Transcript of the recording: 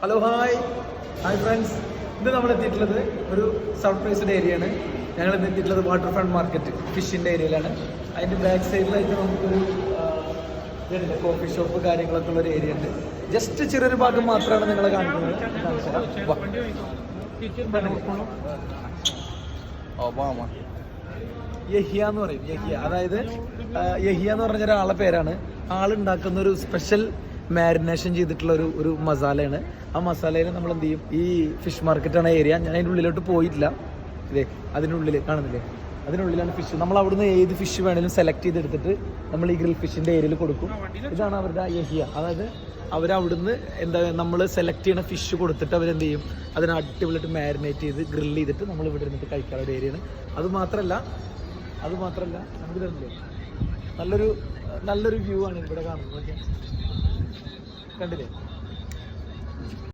Hello hi friends, ഇത് നമ്മൾ എത്തിയിട്ടുള്ളത് ഒരു സർപ്രൈസ്ഡ് ഏരിയ ആണ്. ഞങ്ങൾ ഇന്ന് എത്തിയിട്ടുള്ളത് വാട്ടർ ഫ്രണ്ട് മാർക്കറ്റ് ഫിഷിൻ്റെ ഏരിയയിലാണ്. അതിൻ്റെ ബാക്ക് സൈഡിലായിട്ട് നമുക്കൊരു കോഫി ഷോപ്പ് കാര്യങ്ങളൊക്കെ ഉള്ളൊരു ഏരിയ ഉണ്ട്. ജസ്റ്റ് ചെറിയൊരു ഭാഗം മാത്രമാണ് നിങ്ങൾ കാണിക്കുന്നത്. യഹിയ എന്ന് പറയും. യഹിയ അതായത് യഹിയ എന്ന് പറഞ്ഞ ഒരാളുടെ പേരാണ്. ആളുണ്ടാക്കുന്ന ഒരു സ്പെഷ്യൽ മാരിനേഷൻ ചെയ്തിട്ടുള്ള ഒരു മസാലയാണ്. ആ മസാലയിൽ നമ്മൾ എന്ത് ചെയ്യും, ഈ ഫിഷ് മാർക്കറ്റാണ് ഏരിയ. ഞാൻ അതിൻ്റെ ഉള്ളിലോട്ട് പോയിട്ടില്ല. ഇതേ അതിനുള്ളിൽ കാണുന്നില്ലേ, അതിനുള്ളിലാണ് ഫിഷ്. നമ്മൾ അവിടുന്ന് ഏത് ഫിഷ് വേണമെങ്കിലും സെലക്ട് ചെയ്തെടുത്തിട്ട് നമ്മൾ ഈ ഗ്രിൽ ഫിഷിൻ്റെ ഏരിയയിൽ കൊടുക്കും. ഇതാണ് അവരുടെ യഹിയ. അതായത് അവരവിടുന്ന് എന്താ നമ്മൾ സെലക്ട് ചെയ്യുന്ന ഫിഷ് കൊടുത്തിട്ട് അവരെന്ത് ചെയ്യും, അതിനെ അടിപൊളിയായിട്ട് മാരിനേറ്റ് ചെയ്ത് ഗ്രില്ല് ചെയ്തിട്ട് നമ്മൾ ഇവിടെ ഇരുന്നിട്ട് കഴിക്കാനുള്ള ഒരു ഏരിയയാണ്. അതുമാത്രമല്ല നമുക്ക് തന്നില്ലേ നല്ലൊരു വ്യൂ ആണ് ഇവിടെ കാണുന്നത്. കണ്ടില്ലേ?